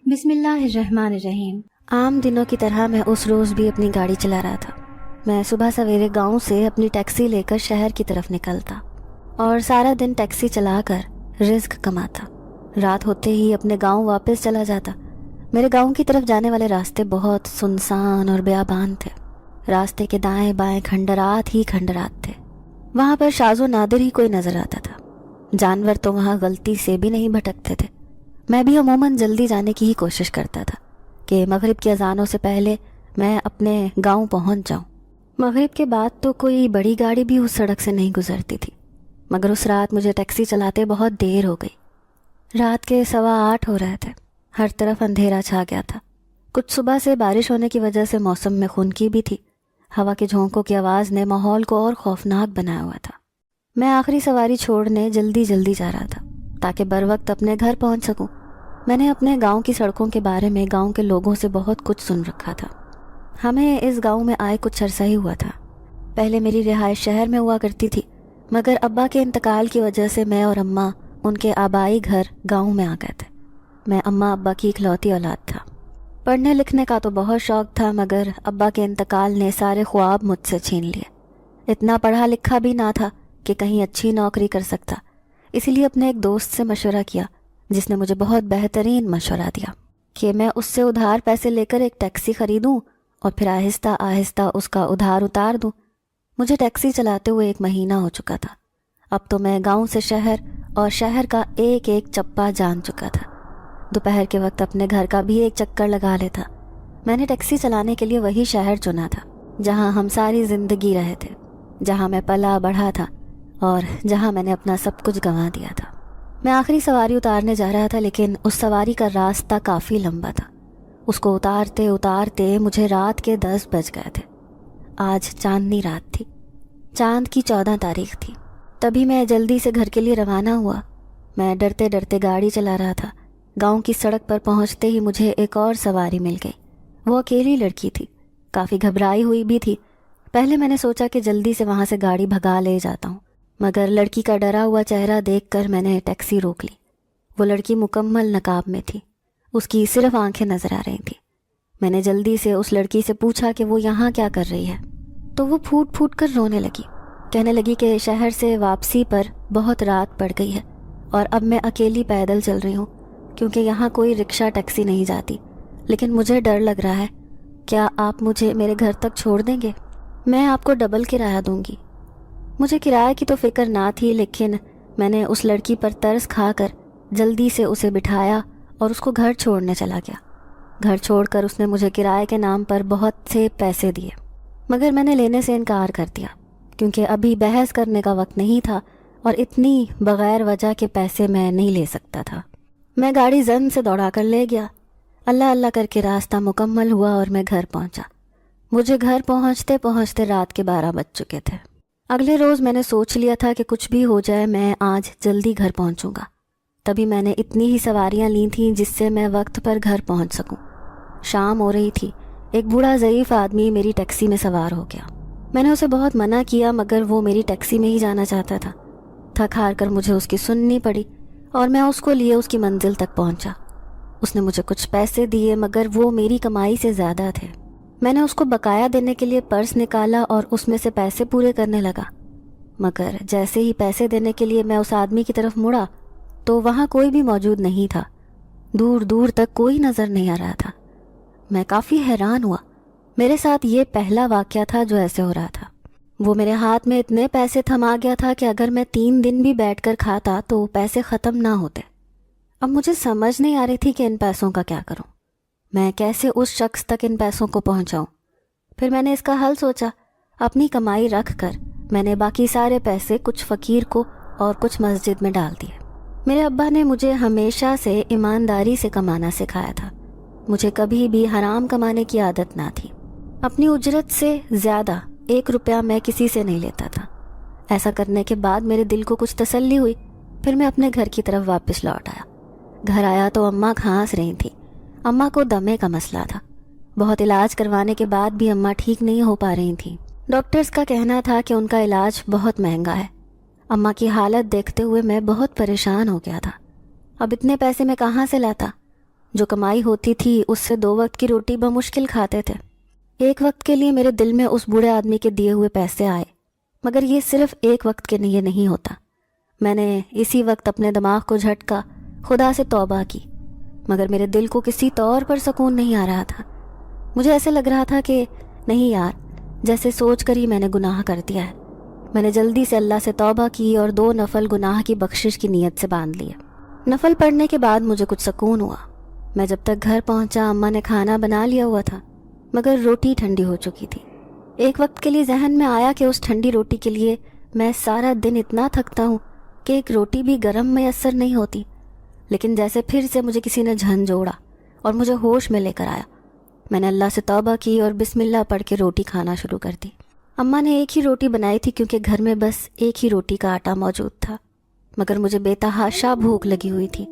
بسم اللہ الرحمن الرحیم۔ عام دنوں کی طرح میں اس روز بھی اپنی گاڑی چلا رہا تھا۔ میں صبح سویرے گاؤں سے اپنی ٹیکسی لے کر شہر کی طرف نکلتا اور سارا دن ٹیکسی چلا کر رزق کماتا۔ رات ہوتے ہی اپنے گاؤں واپس چلا جاتا۔ میرے گاؤں کی طرف جانے والے راستے بہت سنسان اور بیابان تھے۔ راستے کے دائیں بائیں کھنڈرات ہی کھنڈرات تھے۔ وہاں پر شاذ و نادر ہی کوئی نظر آتا تھا۔ جانور تو وہاں غلطی سے بھی نہیں بھٹکتے تھے۔ میں بھی عموماً جلدی جانے کی ہی کوشش کرتا تھا کہ مغرب کی اذانوں سے پہلے میں اپنے گاؤں پہنچ جاؤں۔ مغرب کے بعد تو کوئی بڑی گاڑی بھی اس سڑک سے نہیں گزرتی تھی، مگر اس رات مجھے ٹیکسی چلاتے بہت دیر ہو گئی۔ رات کے 8:15 ہو رہے تھے۔ ہر طرف اندھیرا چھا گیا تھا۔ کچھ صبح سے بارش ہونے کی وجہ سے موسم میں خنکی بھی تھی۔ ہوا کے جھونکوں کی آواز نے ماحول کو اور خوفناک بنایا ہوا تھا۔ میں آخری سواری چھوڑنے جلدی جا رہا تھا تاکہ بروقت اپنے گھر پہنچ سکوں۔ میں نے اپنے گاؤں کی سڑکوں کے بارے میں گاؤں کے لوگوں سے بہت کچھ سن رکھا تھا۔ ہمیں اس گاؤں میں آئے کچھ عرصہ ہی ہوا تھا۔ پہلے میری رہائش شہر میں ہوا کرتی تھی، مگر ابا کے انتقال کی وجہ سے میں اور اماں ان کے آبائی گھر گاؤں میں آ گئے تھے۔ میں اماں ابا کی اکلوتی اولاد تھا۔ پڑھنے لکھنے کا تو بہت شوق تھا، مگر ابا کے انتقال نے سارے خواب مجھ سے چھین لیے۔ اتنا پڑھا لکھا بھی نہ تھا کہ کہیں اچھی نوکری کر سکتا، اسی لیے اپنے ایک دوست سے مشورہ کیا جس نے مجھے بہت بہترین مشورہ دیا کہ میں اس سے ادھار پیسے لے کر ایک ٹیکسی خریدوں اور پھر آہستہ آہستہ اس کا ادھار اتار دوں۔ مجھے ٹیکسی چلاتے ہوئے 1 مہینہ ہو چکا تھا۔ اب تو میں گاؤں سے شہر اور شہر کا ایک ایک چپا جان چکا تھا۔ دوپہر کے وقت اپنے گھر کا بھی ایک چکر لگا لیتا۔ میں نے ٹیکسی چلانے کے لیے وہی شہر چنا تھا جہاں ہم ساری زندگی رہے تھے، جہاں میں پلا بڑھا تھا اور جہاں میں نے اپنا سب کچھ گنوا دیا تھا۔ میں آخری سواری اتارنے جا رہا تھا، لیکن اس سواری کا راستہ کافی لمبا تھا۔ اس کو اتارتے اتارتے مجھے رات کے 10 بج گئے تھے۔ آج چاندنی رات تھی، چاند کی 14 تاریخ تھی۔ تبھی میں جلدی سے گھر کے لیے روانہ ہوا۔ میں ڈرتے ڈرتے گاڑی چلا رہا تھا۔ گاؤں کی سڑک پر پہنچتے ہی مجھے ایک اور سواری مل گئی۔ وہ اکیلی لڑکی تھی، کافی گھبرائی ہوئی بھی تھی۔ پہلے میں نے سوچا کہ جلدی سے وہاں سے گاڑی بھگا لے جاتا ہوں، مگر لڑکی کا ڈرا ہوا چہرہ دیکھ کر میں نے ٹیکسی روک لی۔ وہ لڑکی مکمل نقاب میں تھی، اس کی صرف آنکھیں نظر آ رہی تھیں۔ میں نے جلدی سے اس لڑکی سے پوچھا کہ وہ یہاں کیا کر رہی ہے، تو وہ پھوٹ پھوٹ کر رونے لگی۔ کہنے لگی کہ شہر سے واپسی پر بہت رات پڑ گئی ہے اور اب میں اکیلی پیدل چل رہی ہوں کیونکہ یہاں کوئی رکشہ ٹیکسی نہیں جاتی، لیکن مجھے ڈر لگ رہا ہے۔ کیا آپ مجھے میرے گھر تک چھوڑ دیں گے؟ میں آپ کو ڈبل کرایہ دوں گی۔ مجھے کرایہ کی تو فکر نہ تھی، لیکن میں نے اس لڑکی پر ترس کھا کر جلدی سے اسے بٹھایا اور اس کو گھر چھوڑنے چلا گیا۔ گھر چھوڑ کر اس نے مجھے کرایے کے نام پر بہت سے پیسے دیے، مگر میں نے لینے سے انکار کر دیا کیونکہ ابھی بحث کرنے کا وقت نہیں تھا اور اتنی بغیر وجہ کے پیسے میں نہیں لے سکتا تھا۔ میں گاڑی زن سے دوڑا کر لے گیا۔ اللہ اللہ کر کے راستہ مکمل ہوا اور میں گھر پہنچا۔ مجھے گھر پہنچتے پہنچتے رات کے 12 بج چکے تھے۔ اگلے روز میں نے سوچ لیا تھا کہ کچھ بھی ہو جائے میں آج جلدی گھر پہنچوں گا۔ تبھی میں نے اتنی ہی سواریاں لی تھیں جس سے میں وقت پر گھر پہنچ سکوں۔ شام ہو رہی تھی۔ ایک بوڑھا ضعیف آدمی میری ٹیکسی میں سوار ہو گیا۔ میں نے اسے بہت منع کیا، مگر وہ میری ٹیکسی میں ہی جانا چاہتا تھا۔ تھک ہار کر مجھے اس کی سننی پڑی اور میں اس کو لیے اس کی منزل تک پہنچا۔ اس نے مجھے کچھ پیسے دیے، مگر وہ میری کمائی سے زیادہ تھے۔ میں نے اس کو بقایا دینے کے لیے پرس نکالا اور اس میں سے پیسے پورے کرنے لگا، مگر جیسے ہی پیسے دینے کے لیے میں اس آدمی کی طرف مڑا تو وہاں کوئی بھی موجود نہیں تھا۔ دور دور تک کوئی نظر نہیں آ رہا تھا۔ میں کافی حیران ہوا۔ میرے ساتھ یہ پہلا واقعہ تھا جو ایسے ہو رہا تھا۔ وہ میرے ہاتھ میں اتنے پیسے تھما گیا تھا کہ اگر میں 3 دن بھی بیٹھ کر کھاتا تو پیسے ختم نہ ہوتے۔ اب مجھے سمجھ نہیں آ رہی تھی کہ ان پیسوں کا کیا کروں، میں کیسے اس شخص تک ان پیسوں کو پہنچاؤں۔ پھر میں نے اس کا حل سوچا۔ اپنی کمائی رکھ کر میں نے باقی سارے پیسے کچھ فقیر کو اور کچھ مسجد میں ڈال دیے۔ میرے ابا نے مجھے ہمیشہ سے ایمانداری سے کمانا سکھایا تھا۔ مجھے کبھی بھی حرام کمانے کی عادت نہ تھی۔ اپنی اجرت سے زیادہ 1 روپیہ میں کسی سے نہیں لیتا تھا۔ ایسا کرنے کے بعد میرے دل کو کچھ تسلی ہوئی۔ پھر میں اپنے گھر کی طرف واپس لوٹ آیا۔ گھر آیا تو اماں کھانس رہی تھیں۔ اماں کو دمے کا مسئلہ تھا۔ بہت علاج کروانے کے بعد بھی اماں ٹھیک نہیں ہو پا رہی تھیں۔ ڈاکٹرز کا کہنا تھا کہ ان کا علاج بہت مہنگا ہے۔ اماں کی حالت دیکھتے ہوئے میں بہت پریشان ہو گیا تھا۔ اب اتنے پیسے میں کہاں سے لاتا؟ جو کمائی ہوتی تھی اس سے 2 وقت کی روٹی بمشکل کھاتے تھے۔ ایک وقت کے لیے میرے دل میں اس بوڑھے آدمی کے دیے ہوئے پیسے آئے، مگر یہ صرف ایک وقت کے لیے نہیں ہوتا۔ میں نے اسی وقت اپنے دماغ کو جھٹکا، خدا سے توبہ کی، مگر میرے دل کو کسی طور پر سکون نہیں آ رہا تھا۔ مجھے ایسے لگ رہا تھا کہ نہیں یار، جیسے سوچ کر ہی میں نے گناہ کر دیا ہے۔ میں نے جلدی سے اللہ سے توبہ کی اور 2 نفل گناہ کی بخشش کی نیت سے باندھ لیے۔ نفل پڑھنے کے بعد مجھے کچھ سکون ہوا۔ میں جب تک گھر پہنچا اماں نے کھانا بنا لیا ہوا تھا، مگر روٹی ٹھنڈی ہو چکی تھی۔ ایک وقت کے لیے ذہن میں آیا کہ اس ٹھنڈی روٹی کے لیے میں سارا دن اتنا تھکتا ہوں کہ ایک روٹی بھی گرم میسر نہیں ہوتی، لیکن جیسے پھر سے مجھے کسی نے جھنجھوڑا اور مجھے ہوش میں لے کر آیا۔ میں نے اللہ سے توبہ کی اور بسم اللہ پڑھ کے روٹی کھانا شروع کر دی۔ اماں نے ایک ہی روٹی بنائی تھی کیونکہ گھر میں بس ایک ہی روٹی کا آٹا موجود تھا، مگر مجھے بے تحاشا بھوک لگی ہوئی تھی۔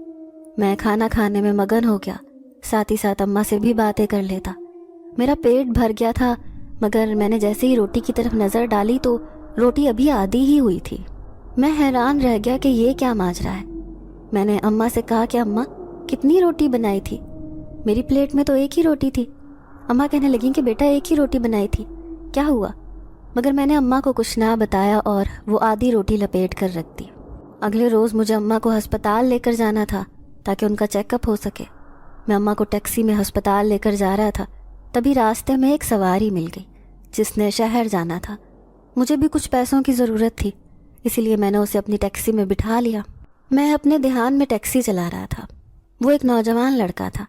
میں کھانا کھانے میں مگن ہو گیا، ساتھ ہی ساتھ اماں سے بھی باتیں کر لیتا۔ میرا پیٹ بھر گیا تھا، مگر میں نے جیسے ہی روٹی کی طرف نظر ڈالی تو روٹی ابھی آدھی ہی ہوئی تھی۔ میں حیران رہ گیا کہ یہ کیا ماجرا ہے۔ میں نے اماں سے کہا کہ اماں کتنی روٹی بنائی تھی؟ میری پلیٹ میں تو ایک ہی روٹی تھی۔ اماں کہنے لگیں کہ بیٹا ایک ہی روٹی بنائی تھی، کیا ہوا؟ مگر میں نے اماں کو کچھ نہ بتایا اور وہ آدھی روٹی لپیٹ کر رکھ دی۔ اگلے روز مجھے اماں کو ہسپتال لے کر جانا تھا تاکہ ان کا چیک اپ ہو سکے۔ میں اماں کو ٹیکسی میں ہسپتال لے کر جا رہا تھا، تبھی راستے میں ایک سواری مل گئی جس نے شہر جانا تھا۔ مجھے بھی کچھ پیسوں کی ضرورت تھی، اسی لیے میں نے اسے اپنی ٹیکسی میں بٹھا لیا۔ میں اپنے دھیان میں ٹیکسی چلا رہا تھا۔ وہ ایک نوجوان لڑکا تھا،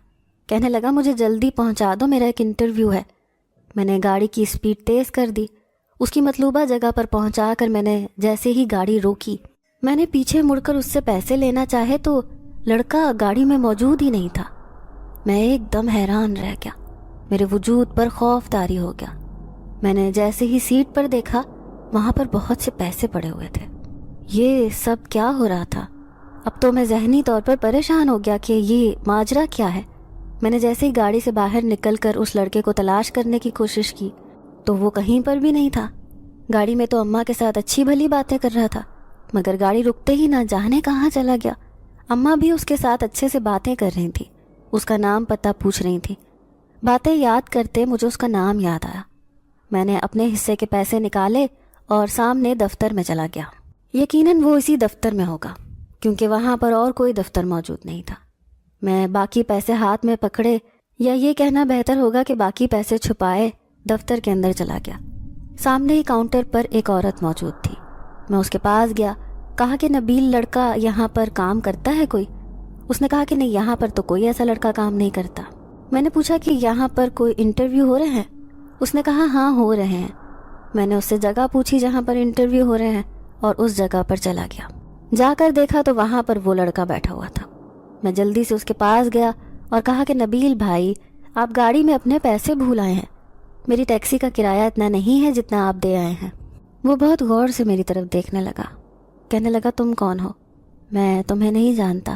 کہنے لگا مجھے جلدی پہنچا دو، میرا ایک انٹرویو ہے۔ میں نے گاڑی کی سپیڈ تیز کر دی۔ اس کی مطلوبہ جگہ پر پہنچا کر میں نے جیسے ہی گاڑی روکی، میں نے پیچھے مڑ کر اس سے پیسے لینا چاہے تو لڑکا گاڑی میں موجود ہی نہیں تھا۔ میں ایک دم حیران رہ گیا، میرے وجود پر خوف طاری ہو گیا۔ میں نے جیسے ہی سیٹ پر دیکھا، وہاں پر بہت سے پیسے پڑے ہوئے تھے۔ یہ سب کیا ہو رہا تھا؟ اب تو میں ذہنی طور پر پریشان ہو گیا کہ یہ ماجرا کیا ہے۔ میں نے جیسے ہی گاڑی سے باہر نکل کر اس لڑکے کو تلاش کرنے کی کوشش کی تو وہ کہیں پر بھی نہیں تھا۔ گاڑی میں تو اماں کے ساتھ اچھی بھلی باتیں کر رہا تھا، مگر گاڑی رکتے ہی نہ جانے کہاں چلا گیا۔ اماں بھی اس کے ساتھ اچھے سے باتیں کر رہی تھی، اس کا نام پتہ پوچھ رہی تھی۔ باتیں یاد کرتے مجھے اس کا نام یاد آیا۔ میں نے اپنے حصے کے پیسے نکالے اور سامنے دفتر میں چلا گیا۔ یقیناً وہ اسی دفتر میں ہوگا کیونکہ وہاں پر اور کوئی دفتر موجود نہیں تھا۔ میں باقی پیسے ہاتھ میں پکڑے، یا یہ کہنا بہتر ہوگا کہ باقی پیسے چھپائے، دفتر کے اندر چلا گیا۔ سامنے ہی کاؤنٹر پر ایک عورت موجود تھی۔ میں اس کے پاس گیا، کہا کہ نبیل لڑکا یہاں پر کام کرتا ہے کوئی؟ اس نے کہا کہ نہیں، یہاں پر تو کوئی ایسا لڑکا کام نہیں کرتا۔ میں نے پوچھا کہ یہاں پر کوئی انٹرویو ہو رہے ہیں؟ اس نے کہا ہاں ہو رہے ہیں۔ میں نے اس سے جگہ پوچھی جہاں پر انٹرویو ہو رہے ہیں اور اس جگہ پر چلا گیا۔ جا کر دیکھا تو وہاں پر وہ لڑکا بیٹھا ہوا تھا۔ میں جلدی سے اس کے پاس گیا اور کہا کہ نبیل بھائی، آپ گاڑی میں اپنے پیسے بھول آئے ہیں، میری ٹیکسی کا کرایہ اتنا نہیں ہے جتنا آپ دے آئے ہیں۔ وہ بہت غور سے میری طرف دیکھنے لگا، کہنے لگا تم کون ہو؟ میں تمہیں نہیں جانتا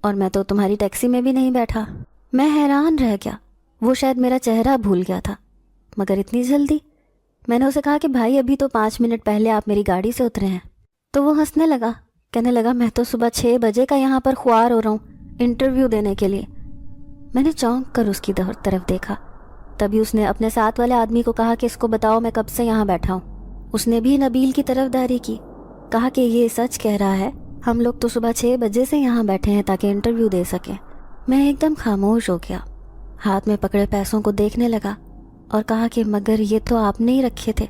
اور میں تو تمہاری ٹیکسی میں بھی نہیں بیٹھا۔ میں حیران رہ گیا، وہ شاید میرا چہرہ بھول گیا تھا، مگر اتنی جلدی؟ میں نے اسے کہا کہ بھائی ابھی تو 5 منٹ پہلے آپ میری گاڑی سے اترے ہیں۔ تو وہ ہنسنے لگا، کہنے لگا میں تو صبح 6 بجے کا یہاں پر خوار ہو رہا ہوں انٹرویو دینے کے لیے۔ میں نے چونک کر اس کی طرف دیکھا، تبھی اس نے اپنے ساتھ والے آدمی کو کہا کہ اس کو بتاؤ میں کب سے یہاں بیٹھا ہوں۔ اس نے بھی نبیل کی طرف داری کی، کہا کہ یہ سچ کہہ رہا ہے، ہم لوگ تو صبح 6 بجے سے یہاں بیٹھے ہیں تاکہ انٹرویو دے سکیں۔ میں ایک دم خاموش ہو گیا، ہاتھ میں پکڑے پیسوں کو دیکھنے لگا اور کہا کہ مگر یہ تو آپ نے ہی رکھے تھے،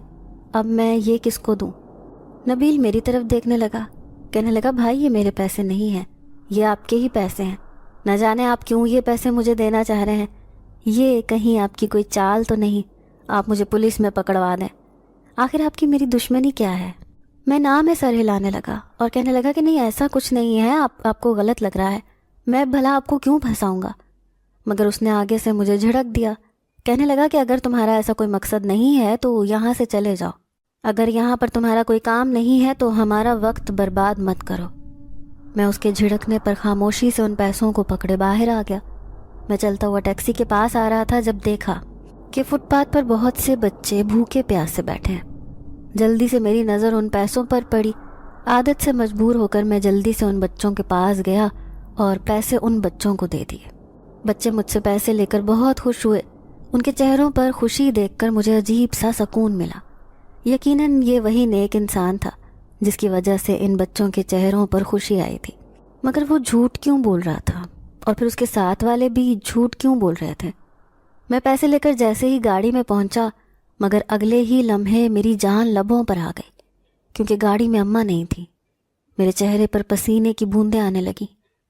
اب میں یہ کس کو دوں؟ نبیل میری طرف دیکھنے لگا، کہنے لگا بھائی یہ میرے پیسے نہیں ہیں، یہ آپ کے ہی پیسے ہیں، نہ جانے آپ کیوں یہ پیسے مجھے دینا چاہ رہے ہیں، یہ کہیں آپ کی کوئی چال تو نہیں، آپ مجھے پولیس میں پکڑوا دیں، آخر آپ کی میری دشمنی کیا ہے؟ میں نہ میں سر ہلانے لگا اور کہنے لگا کہ نہیں ایسا کچھ نہیں ہے، آپ کو غلط لگ رہا ہے، میں بھلا آپ کو کیوں پھنساؤں گا؟ مگر اس نے آگے سے مجھے جھڑک دیا، کہنے لگا کہ اگر تمہارا ایسا کوئی مقصد نہیں ہے تو یہاں سے چلے جاؤ، اگر یہاں پر تمہارا کوئی کام نہیں ہے تو ہمارا وقت برباد مت کرو۔ میں اس کے جھڑکنے پر خاموشی سے ان پیسوں کو پکڑے باہر آ گیا۔ میں چلتا ہوا ٹیکسی کے پاس آ رہا تھا جب دیکھا کہ فٹ پاتھ پر بہت سے بچے بھوکے پیاسے بیٹھے ہیں۔ جلدی سے میری نظر ان پیسوں پر پڑی، عادت سے مجبور ہو کر میں جلدی سے ان بچوں کے پاس گیا اور پیسے ان بچوں کو دے دیے۔ بچے مجھ سے پیسے لے کر بہت خوش ہوئے. ان کے چہروں پر خوشی دیکھ کر مجھے عجیب سا سکون ملا. یقیناً یہ وہی نیک انسان تھا جس کی وجہ سے ان بچوں کے چہروں پر خوشی آئی تھی. مگر وہ جھوٹ کیوں بول رہا تھا؟ اور پھر اس کے ساتھ والے بھی جھوٹ کیوں بول رہے تھے؟ میں پیسے لے کر جیسے ہی گاڑی میں پہنچا، مگر اگلے ہی لمحے میری جان لبوں پر آ گئی، کیونکہ گاڑی میں اماں نہیں تھی. میرے چہرے پر پسینے کی بوندیں آنے لگیں.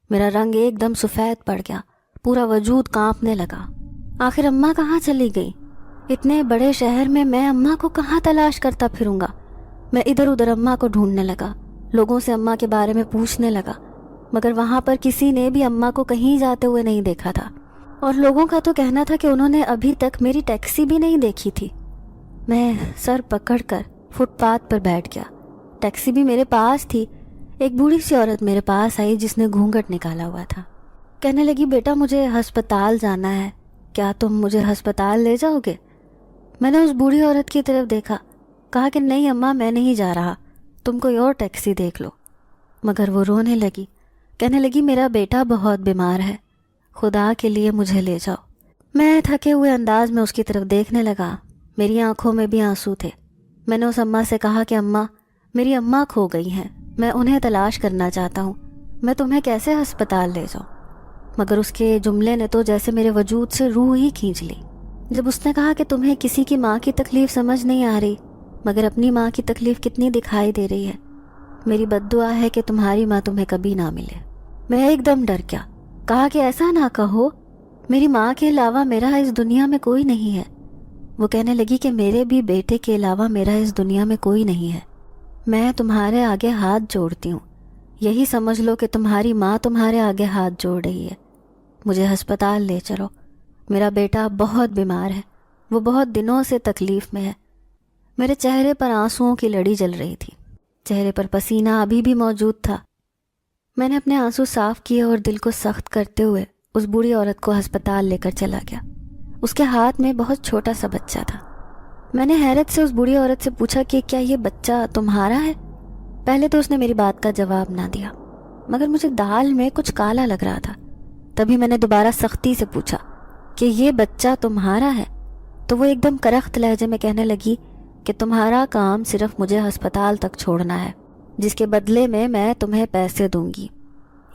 میرا رنگ ایک دم سفید پڑ گیا، پورا وجود کانپنے لگا. آخر اماں کہاں چلی گئی؟ اتنے بڑے شہر میں اماں کو کہاں تلاش کرتا پھروں گا؟ میں ادھر ادھر اماں کو ڈھونڈنے لگا، لوگوں سے اماں کے بارے میں پوچھنے لگا، مگر وہاں پر کسی نے بھی اماں کو کہیں جاتے ہوئے نہیں دیکھا تھا. اور لوگوں کا تو کہنا تھا کہ انہوں نے ابھی تک میری ٹیکسی بھی نہیں دیکھی تھی. میں سر پکڑ کر فٹ پاتھ پر بیٹھ گیا. ٹیکسی بھی میرے پاس تھی. ایک بوڑھی سی عورت میرے پاس آئی جس نے گھونگھٹ نکالا ہوا تھا. کہنے لگی، بیٹا مجھے ہسپتال جانا ہے، کیا تم مجھے ہسپتال لے جاؤ گے؟ میں نے اس بوڑھی عورت کی طرف دیکھا، کہا کہ نہیں اماں، میں نہیں جا رہا، تم کوئی اور ٹیکسی دیکھ لو. مگر وہ رونے لگی، کہنے لگی میرا بیٹا بہت بیمار ہے، خدا کے لیے مجھے لے جاؤ. میں تھکے ہوئے انداز میں اس کی طرف دیکھنے لگا. میری آنکھوں میں بھی آنسو تھے. میں نے اس اماں سے کہا کہ اماں، میری اماں کھو گئی ہیں، میں انہیں تلاش کرنا چاہتا ہوں، میں تمہیں کیسے ہسپتال لے جاؤں؟ مگر اس کے جملے نے تو جیسے میرے وجود سے روح ہی کھینچ لی. جب اس نے کہا کہ تمہیں کسی کی ماں کی تکلیف سمجھ نہیں آ رہی، مگر اپنی ماں کی تکلیف کتنی دکھائی دے رہی ہے، میری بد دعا ہے کہ تمہاری ماں تمہیں کبھی نہ ملے. میں ایک دم ڈر گیا. کہا کہ ایسا نہ کہو، میری ماں کے علاوہ میرا اس دنیا میں کوئی نہیں ہے. وہ کہنے لگی کہ میرے بھی بیٹے کے علاوہ میرا اس دنیا میں کوئی نہیں ہے. میں تمہارے آگے ہاتھ جوڑتی ہوں، یہی سمجھ لو کہ تمہاری ماں تمہارے آگے ہاتھ جوڑ رہی ہے. مجھے ہسپتال لے چلو، میرا بیٹا بہت بیمار ہے، وہ بہت دنوں سے تکلیف میں ہے. میرے چہرے پر آنسوؤں کی لڑی جل رہی تھی، چہرے پر پسینہ ابھی بھی موجود تھا. میں نے اپنے آنسو صاف کیے اور دل کو سخت کرتے ہوئے اس بوڑھی عورت کو ہسپتال لے کر چلا گیا. اس کے ہاتھ میں بہت چھوٹا سا بچہ تھا. میں نے حیرت سے اس بوڑھی عورت سے پوچھا کہ کیا یہ بچہ تمہارا ہے؟ پہلے تو اس نے میری بات کا جواب نہ دیا، مگر مجھے دال میں کچھ کالا لگ رہا تھا. تبھی میں نے دوبارہ سختی سے پوچھا کہ یہ بچہ تمہارا ہے؟ تو وہ ایک دم کرخت لہجے میں کہنے لگی کہ تمہارا کام صرف مجھے ہسپتال تک چھوڑنا ہے، جس کے بدلے میں تمہیں پیسے دوں گی.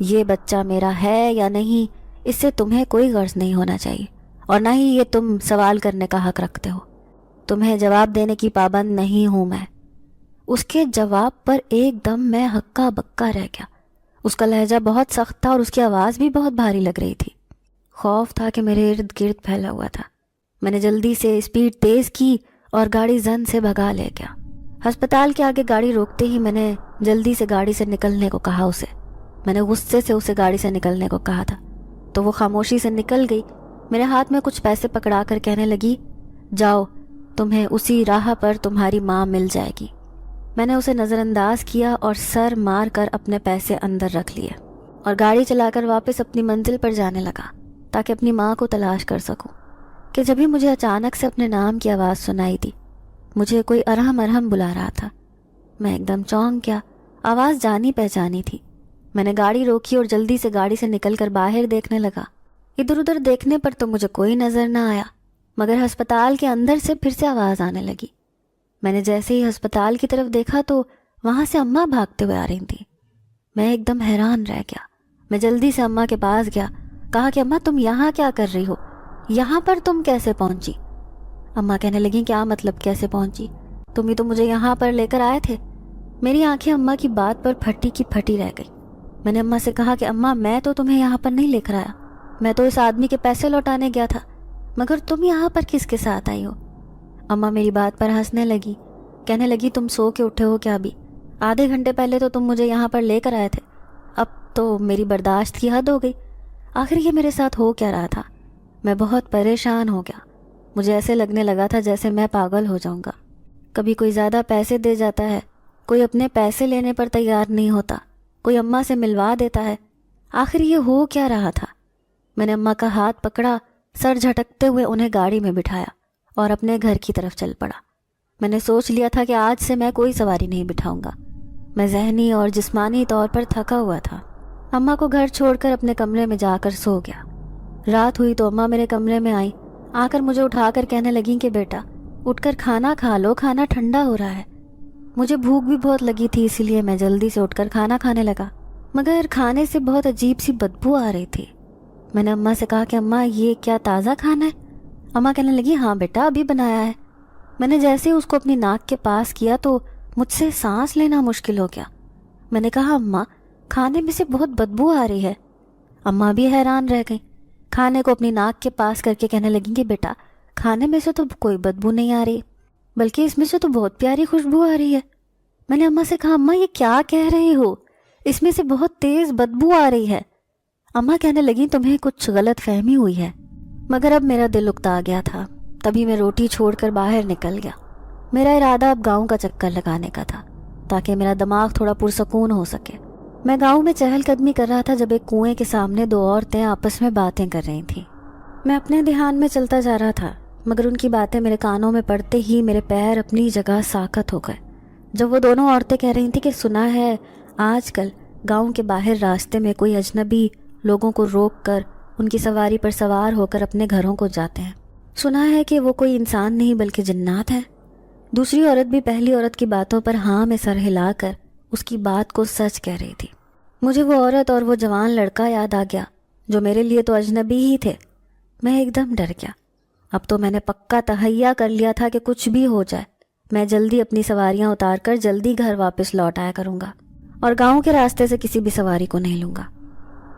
یہ بچہ میرا ہے یا نہیں، اس سے تمہیں کوئی غرض نہیں ہونا چاہیے، اور نہ ہی یہ تم سوال کرنے کا حق رکھتے ہو. تمہیں جواب دینے کی پابند نہیں ہوں میں. اس کے جواب پر ایک دم میں ہکا بکا رہ گیا. اس کا لہجہ بہت سخت تھا اور اس کی آواز بھی بہت بھاری لگ رہی تھی. خوف تھا کہ میرے ارد گرد پھیلا ہوا تھا. میں نے جلدی سے اسپیڈ تیز کی اور گاڑی زن سے بھگا لے گیا. ہسپتال کے آگے گاڑی روکتے ہی میں نے جلدی سے گاڑی سے نکلنے کو کہا اسے. میں نے غصے سے اسے گاڑی سے نکلنے کو کہا تھا تو وہ خاموشی سے نکل گئی. میرے ہاتھ میں کچھ پیسے پکڑا کر کہنے لگی، جاؤ، تمہیں اسی راہ پر تمہاری ماں مل جائے گی. میں نے اسے نظر انداز کیا اور سر مار کر اپنے پیسے اندر رکھ لیے اور گاڑی چلا کر واپس اپنی منزل پر جانے لگا تاکہ اپنی ماں کو تلاش کر سکوں. کہ جبھی مجھے اچانک سے اپنے نام کی آواز سنائی دی. مجھے کوئی ارحم ارحم بلا رہا تھا. میں ایک دم چونک گیا. آواز جانی پہچانی تھی. میں نے گاڑی روکی اور جلدی سے گاڑی سے نکل کر باہر دیکھنے لگا. ادھر ادھر دیکھنے پر تو مجھے کوئی نظر نہ آیا، مگر ہسپتال کے اندر سے پھر سے آواز آنے لگی. میں نے جیسے ہی ہسپتال کی طرف دیکھا تو وہاں سے اماں بھاگتے ہوئے آ رہی تھیں. میں ایک دم حیران رہ گیا. میں جلدی سے اماں کے پاس گیا. کہا کہ اماں تم یہاں کیا کر رہی ہو؟ یہاں پر تم کیسے پہنچی؟ اماں کہنے لگیں، کیا مطلب کیسے پہنچی؟ تم ہی تو مجھے یہاں پر لے کر آئے تھے. میری آنکھیں اماں کی بات پر پھٹی کی پھٹی رہ گئی. میں نے اماں سے کہا کہ اماں میں تو تمہیں یہاں پر نہیں لے کر آیا، میں تو اس آدمی کے پیسے لوٹانے گیا تھا، مگر تم یہاں پر کس کے ساتھ آئی ہو؟ اماں میری بات پر ہنسنے لگی. کہنے لگی، تم سو کے اٹھے ہو کیا ابھی؟ آدھے گھنٹے پہلے تو تم مجھے یہاں پر لے کر آئے تھے. اب تو میری برداشت کی حد ہو گئی. آخر یہ میرے ساتھ ہو کیا رہا تھا؟ میں بہت پریشان ہو گیا. مجھے ایسے لگنے لگا تھا جیسے میں پاگل ہو جاؤں گا. کبھی کوئی زیادہ پیسے دے جاتا ہے، کوئی اپنے پیسے لینے پر تیار نہیں ہوتا، کوئی اماں سے ملوا دیتا ہے. آخر یہ ہو کیا رہا تھا؟ میں نے اماں کا ہاتھ پکڑا، سر جھٹکتے ہوئے انہیں گاڑی میں بٹھایا اور اپنے گھر کی طرف چل پڑا. میں نے سوچ لیا تھا کہ آج سے میں کوئی سواری نہیں بٹھاؤں گا. میں ذہنی اور جسمانی طور پر تھکا ہوا تھا. اماں کو گھر چھوڑ کر اپنے کمرے میں جا کر سو گیا. رات ہوئی تو اماں میرے کمرے میں آئی، آ کر مجھے اٹھا کر کہنے لگیں کہ بیٹا اٹھ کر کھانا کھا لو، کھانا ٹھنڈا ہو رہا ہے۔ مجھے بھوک بھی بہت لگی تھی، اسی لیے میں جلدی سے اٹھ کر کھانا کھانے لگا، مگر کھانے سے بہت عجیب سی بدبو آ رہی تھی۔ میں نے اماں سے کہا کہ اماں یہ کیا تازہ کھانا ہے؟ اماں کہنے لگی ہاں بیٹا ابھی بنایا ہے۔ میں نے جیسے ہی اس کو اپنی ناک کے پاس کیا تو مجھ سے سانس لینا مشکل ہو گیا۔ میں نے کہا اماں کھانے میں سے بہت بدبو آ رہی ہے۔ اماں بھی حیران رہ گئیں، کھانے کو اپنی ناک کے پاس کر کے کہنے لگیں کہ بیٹا کھانے میں سے تو کوئی بدبو نہیں آ رہی، بلکہ اس میں سے تو بہت پیاری خوشبو آ رہی ہے۔ میں نے اماں سے کہا اماں یہ کیا کہہ رہی ہو، اس میں سے بہت تیز بدبو آ رہی ہے۔ اماں کہنے لگیں تمہیں کچھ غلط فہمی ہوئی ہے، مگر اب میرا دل اکتا گیا تھا، تبھی میں روٹی چھوڑ کر باہر نکل گیا۔ میرا ارادہ اب گاؤں کا چکر لگانے کا تھا تاکہ میرا دماغ تھوڑا پرسکون ہو سکے۔ میں گاؤں میں چہل قدمی کر رہا تھا جب ایک کنویں کے سامنے دو عورتیں آپس میں باتیں کر رہی تھیں۔ میں اپنے دھیان میں چلتا جا رہا تھا، مگر ان کی باتیں میرے کانوں میں پڑتے ہی میرے پیر اپنی جگہ ساکت ہو گئے جب وہ دونوں عورتیں کہہ رہی تھیں کہ سنا ہے آج کل گاؤں کے باہر راستے میں کوئی اجنبی لوگوں کو روک کر ان کی سواری پر سوار ہو کر اپنے گھروں کو جاتے ہیں، سنا ہے کہ وہ کوئی انسان نہیں بلکہ جنات ہیں۔ دوسری عورت بھی پہلی عورت کی باتوں پر ہاں میں سر ہلا کر اس کی بات کو سچ کہہ رہی تھی۔ مجھے وہ عورت اور وہ جوان لڑکا یاد آ گیا جو میرے لیے تو اجنبی ہی تھے۔ میں ایک دم ڈر گیا، اب تو میں نے پکا تہیا کر لیا تھا کہ کچھ بھی ہو جائے میں جلدی اپنی سواریاں اتار کر جلدی گھر واپس لوٹ آیا کروں گا اور گاؤں کے راستے سے کسی بھی سواری کو نہیں لوں گا۔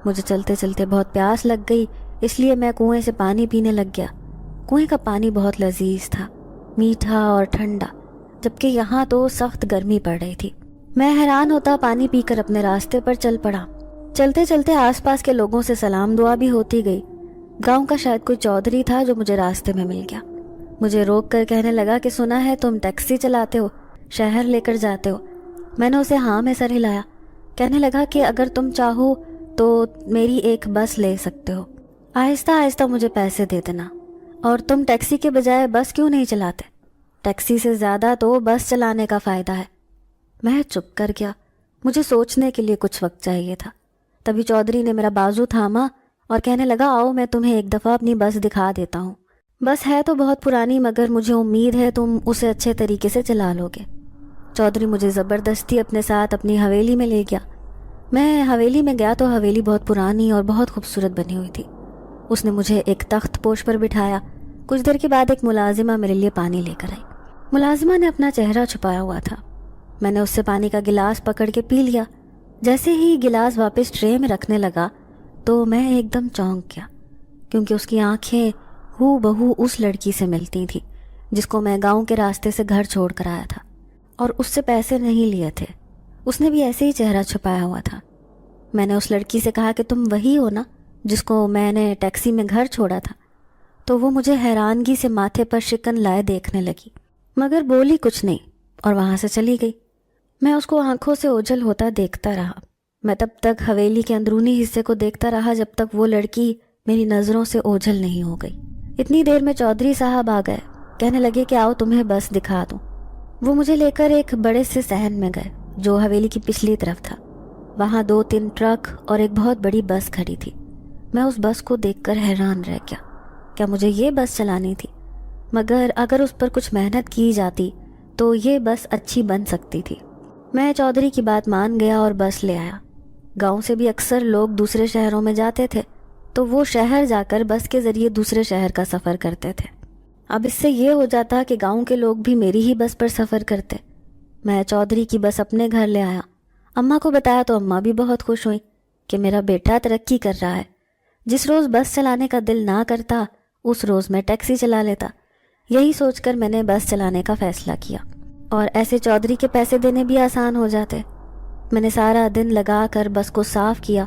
مجھے چلتے چلتے بہت پیاس لگ گئی، اس لیے میں کنویں سے پانی پینے لگ گیا۔ کنویں کا پانی بہت لذیذ تھا، میٹھا اور ٹھنڈا، جبکہ یہاں تو سخت گرمی پڑ رہی تھی۔ میں حیران ہوتا پانی پی کر اپنے راستے پر چل پڑا۔ چلتے چلتے آس پاس کے لوگوں سے سلام دعا بھی ہوتی گئی۔ گاؤں کا شاید کوئی چودھری تھا جو مجھے راستے میں مل گیا، مجھے روک کر کہنے لگا کہ سنا ہے تم ٹیکسی چلاتے ہو، شہر لے کر جاتے ہو۔ میں نے اسے ہاں میں سر ہلایا۔ کہنے لگا کہ اگر تم چاہو تو میری ایک بس لے سکتے ہو، آہستہ آہستہ مجھے پیسے دے دینا، اور تم ٹیکسی کے بجائے بس کیوں نہیں چلاتے؟ ٹیکسی سے زیادہ تو بس چلانے کا فائدہ ہے۔ میں چپ کر گیا، مجھے سوچنے کے لیے کچھ وقت چاہیے تھا۔ تبھی چودھری نے میرا بازو تھاما اور کہنے لگا آؤ میں تمہیں ایک دفعہ اپنی بس دکھا دیتا ہوں۔ بس ہے تو بہت پرانی مگر مجھے امید ہے تم اسے اچھے طریقے سے چلا لو گے۔ چودھری مجھے زبردستی اپنے ساتھ اپنی حویلی میں لے گیا۔ میں حویلی میں گیا تو حویلی بہت پرانی اور بہت خوبصورت بنی ہوئی تھی۔ اس نے مجھے ایک تخت پوش پر بٹھایا۔ کچھ دیر کے بعد ایک ملازمہ میرے لیے پانی لے کر آئی۔ ملازمہ نے اپنا چہرہ چھپایا ہوا تھا۔ میں نے اس سے پانی کا گلاس پکڑ کے پی لیا۔ جیسے ہی گلاس واپس ٹرے میں رکھنے لگا تو میں ایک دم چونک گیا، کیونکہ اس کی آنکھیں ہو بہو اس لڑکی سے ملتی تھیں جس کو میں گاؤں کے راستے سے گھر چھوڑ کر آیا تھا اور اس سے پیسے نہیں لیے تھے۔ اس نے بھی ایسے ہی چہرہ چھپایا ہوا تھا۔ میں نے اس لڑکی سے کہا کہ تم وہی ہو نا جس کو میں نے ٹیکسی میں گھر چھوڑا تھا؟ تو وہ مجھے حیرانگی سے ماتھے پر شکن لائے دیکھنے لگی، مگر بولی کچھ نہیں اور وہاں سے چلی گئی۔ میں اس کو آنکھوں سے اوجھل ہوتا دیکھتا رہا۔ میں تب تک حویلی کے اندرونی حصے کو دیکھتا رہا جب تک وہ لڑکی میری نظروں سے اوجھل نہیں ہو گئی۔ اتنی دیر میں چودھری صاحب آ گئے، کہنے لگے کہ آؤ تمہیں بس دکھا دوں۔ وہ مجھے لے کر ایک بڑے سے صحن میں گئے جو حویلی کی پچھلی طرف تھا۔ وہاں 2-3 ٹرک اور ایک بہت بڑی بس کھڑی تھی۔ میں اس بس کو دیکھ کر حیران رہ گیا، کیا مجھے یہ بس چلانی تھی؟ مگر اگر اس پر کچھ محنت کی جاتی تو یہ بس اچھی بن سکتی تھی۔ میں چودھری کی بات مان گیا اور بس لے آیا۔ گاؤں سے بھی اکثر لوگ دوسرے شہروں میں جاتے تھے تو وہ شہر جا کر بس کے ذریعے دوسرے شہر کا سفر کرتے تھے۔ اب اس سے یہ ہو جاتا کہ گاؤں کے لوگ بھی میری ہی بس پر سفر کرتے۔ میں چودھری کی بس اپنے گھر لے آیا، اماں کو بتایا تو اماں بھی بہت خوش ہوئیں کہ میرا بیٹا ترقی کر رہا ہے۔ جس روز بس چلانے کا دل نہ کرتا اس روز میں ٹیکسی چلا لیتا۔ یہی سوچ کر میں نے بس چلانے کا فیصلہ کیا، اور ایسے چودھری کے پیسے دینے بھی آسان ہو جاتے۔ میں نے سارا دن لگا کر بس کو صاف کیا۔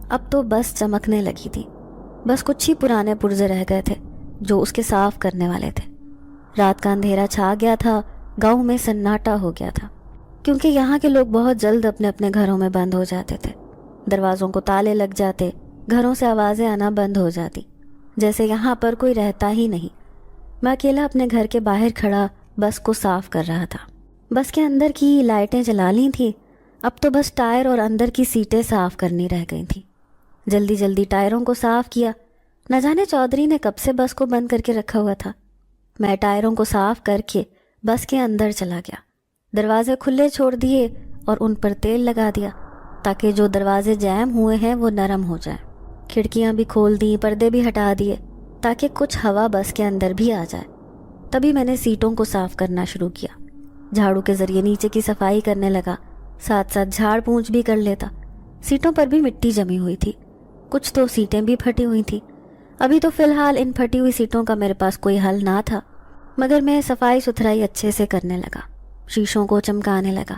اب تو بس چمکنے لگی تھی، بس کچھ ہی پرانے پرزے رہ گئے تھے جو اس کے صاف کرنے والے تھے۔ رات کا اندھیرا چھا گیا تھا، گاؤں میں سناٹا ہو گیا تھا، کیونکہ یہاں کے لوگ بہت جلد اپنے اپنے گھروں میں بند ہو جاتے تھے۔ دروازوں کو تالے لگ جاتے، گھروں سے آوازیں آنا بند ہو جاتی، جیسے یہاں پر کوئی رہتا ہی نہیں۔ میں اکیلا اپنے گھر کے باہر کھڑا بس کو صاف کر رہا تھا۔ بس کے اندر کی لائٹیں جلا لی تھیں، اب تو بس ٹائر اور اندر کی سیٹیں صاف کرنی رہ گئی تھیں۔ جلدی جلدی ٹائروں کو صاف کیا، نہ جانے چودھری نے کب سے بس کو بند کر کے رکھا ہوا تھا۔ میں ٹائروں کو صاف کر کے بس کے اندر چلا گیا، دروازے کھلے چھوڑ دیے اور ان پر تیل لگا دیا تاکہ جو دروازے جیم ہوئے ہیں وہ نرم ہو جائیں۔ کھڑکیاں بھی کھول دیں، پردے بھی ہٹا دیے تاکہ کچھ ہوا بس کے اندر بھی آ جائے۔ تبھی میں نے سیٹوں کو صاف کرنا شروع کیا، جھاڑو کے ذریعے نیچے کی صفائی کرنے لگا، ساتھ ساتھ جھاڑ پونچھ بھی کر لیتا۔ سیٹوں پر بھی مٹی جمی ہوئی تھی، کچھ تو سیٹیں بھی پھٹی ہوئی تھیں۔ ابھی تو فی الحال ان پھٹی ہوئی سیٹوں کا میرے پاس کوئی حل نہ تھا، مگر میں صفائی ستھرائی اچھے سے کرنے لگا، شیشوں کو چمکانے لگا۔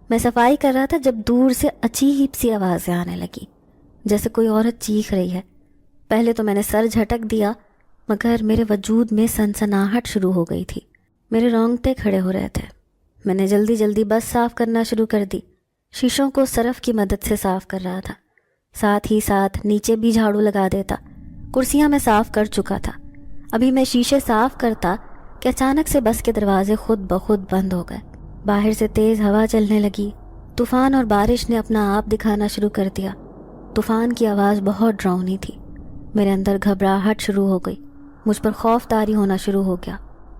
میں صفائی کر رہا تھا جب دور سے عجیب سی آوازیں آنے لگی، جیسے کوئی عورت چیخ رہی ہے۔ پہلے تو میں نے سر جھٹک دیا، مگر میرے وجود میں سنسناہٹ شروع ہو گئی تھی، میرے رونگٹے کھڑے ہو رہے تھے۔ میں نے جلدی جلدی بس صاف کرنا شروع کر دی، شیشوں کو سرف کی مدد سے صاف کر رہا تھا، ساتھ ہی ساتھ نیچے بھی جھاڑو لگا دیتا۔ کرسیاں میں صاف کر چکا تھا، ابھی میں شیشے صاف کرتا کہ اچانک سے بس کے دروازے خود بخود بند ہو گئے۔ باہر سے تیز ہوا چلنے لگی، طوفان اور بارش نے اپنا آپ دکھانا شروع کر دیا۔ طوفان کی آواز بہت ڈراؤنی تھی، میرے اندر گھبراہٹ شروع ہو گئی، مجھ پر خوف طاری ہونا شروع ہو گیا۔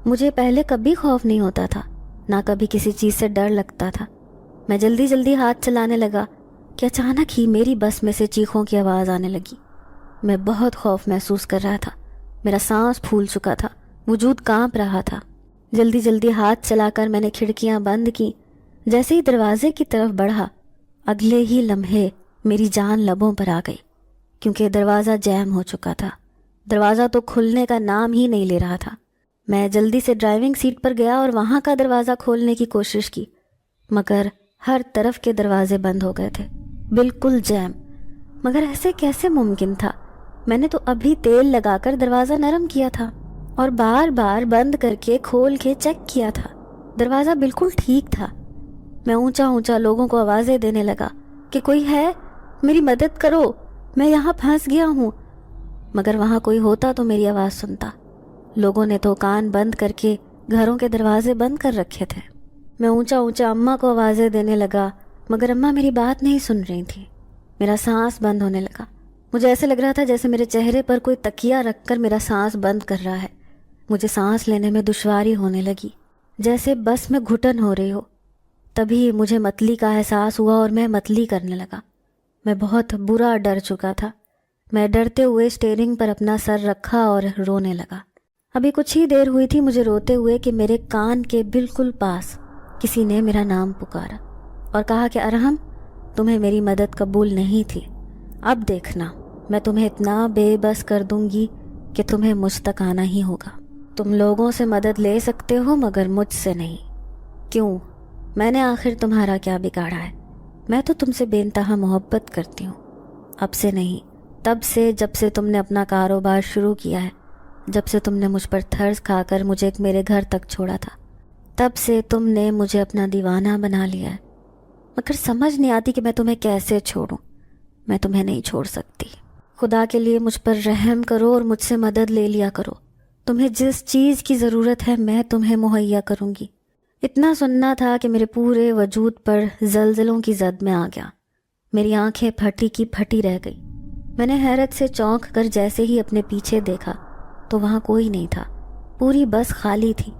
مجھے پہلے کبھی خوف نہیں ہوتا تھا، نہ کبھی کسی چیز سے ڈر لگتا تھا۔ میں جلدی جلدی ہاتھ چلانے لگا کہ اچانک ہی میری بس میں سے چیخوں کی آواز آنے لگی۔ میں بہت خوف محسوس کر رہا تھا، میرا سانس پھول چکا تھا، وجود کانپ رہا تھا۔ جلدی جلدی ہاتھ چلا کر میں نے کھڑکیاں بند کی۔ جیسے ہی دروازے کی طرف بڑھا، اگلے ہی لمحے میری جان لبوں پر آ گئی، کیونکہ دروازہ جیم ہو چکا تھا۔ دروازہ تو کھلنے کا نام ہی نہیں لے رہا تھا۔ میں جلدی سے ڈرائیونگ سیٹ پر گیا اور وہاں کا دروازہ کھولنے کی کوشش کی، مگر ہر طرف کے دروازے بند ہو گئے تھے، بالکل جیم۔ مگر ایسے کیسے ممکن تھا؟ میں نے تو ابھی تیل لگا کر دروازہ نرم کیا تھا اور بار بار بند کر کے کھول کے چیک کیا تھا، دروازہ بالکل ٹھیک تھا۔ میں اونچا اونچا لوگوں کو آوازیں دینے لگا کہ کوئی ہے، میری مدد کرو، میں یہاں پھنس گیا ہوں۔ مگر وہاں کوئی ہوتا تو میری آواز سنتا۔ لوگوں نے تو کان بند کر کے گھروں کے دروازے بند کر رکھے تھے۔ میں اونچا اونچا اماں کو آوازیں دینے لگا، مگر اماں میری بات نہیں سن رہی تھی۔ میرا سانس بند ہونے لگا، مجھے ایسے لگ رہا تھا جیسے میرے چہرے پر کوئی تکیہ رکھ کر میرا سانس بند کر رہا ہے۔ مجھے سانس لینے میں دشواری ہونے لگی، جیسے بس میں گھٹن ہو رہی ہو۔ تبھی مجھے متلی کا احساس ہوا اور میں متلی کرنے لگا۔ میں بہت برا ڈر چکا تھا۔ میں ڈرتے ہوئے اسٹیئرنگ پر اپنا سر رکھا اور رونے لگا۔ ابھی کچھ ہی دیر ہوئی تھی مجھے روتے ہوئے کہ میرے کان کے بالکل پاس کسی نے میرا نام پکارا اور کہا کہ ارحم، تمہیں میری مدد قبول نہیں تھی، اب دیکھنا میں تمہیں اتنا بے بس کر دوں گی کہ تمہیں مجھ تک آنا ہی ہوگا۔ تم لوگوں سے مدد لے سکتے ہو مگر مجھ سے نہیں۔ کیوں؟ میں نے آخر تمہارا کیا بگاڑا ہے؟ میں تو تم سے بے انتہا محبت کرتی ہوں۔ اب سے نہیں، تب سے جب سے تم نے اپنا کاروبار شروع کیا ہے، جب سے تم نے مجھ پر ترس کھا کر مجھے میرے گھر تک چھوڑا تھا، تب سے تم نے مجھے اپنا دیوانہ بنا لیا ہے۔ مگر سمجھ نہیں آتی کہ میں تمہیں کیسے چھوڑوں۔ میں تمہیں نہیں چھوڑ سکتی۔ خدا کے لیے مجھ پر رحم کرو اور مجھ سے مدد لے لیا کرو۔ تمہیں جس چیز کی ضرورت ہے میں تمہیں مہیا کروں گی۔ اتنا سننا تھا کہ میرے پورے وجود پر زلزلوں کی زد میں آ گیا۔ میری آنکھیں پھٹی کی پھٹی رہ گئی۔ میں نے حیرت سے چونک کر جیسے ہی اپنے پیچھے دیکھا تو وہاں کوئی نہیں تھا، پوری بس خالی تھی۔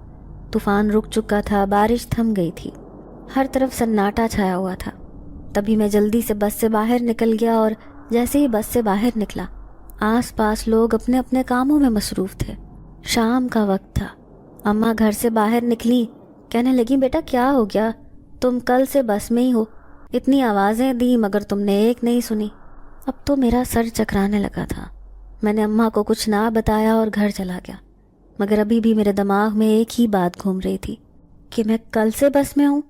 طوفان رک چکا تھا، بارش تھم گئی تھی، ہر طرف سناٹا چھایا ہوا تھا۔ تبھی میں جلدی سے بس سے باہر نکل گیا اور جیسے ہی بس سے باہر نکلا، آس پاس لوگ اپنے اپنے کاموں میں مصروف تھے۔ شام کا وقت تھا۔ اماں گھر سے باہر نکلی، کہنے لگی بیٹا کیا ہو گیا؟ تم کل سے بس میں ہی ہو، اتنی آوازیں دی مگر تم نے ایک نہیں سنی۔ اب تو میرا سر چکرانے لگا تھا۔ میں نے اماں کو کچھ نہ بتایا اور گھر چلا گیا، مگر ابھی بھی میرے دماغ میں ایک ہی بات گھوم رہی تھی کہ میں کل سے بس میں ہوں۔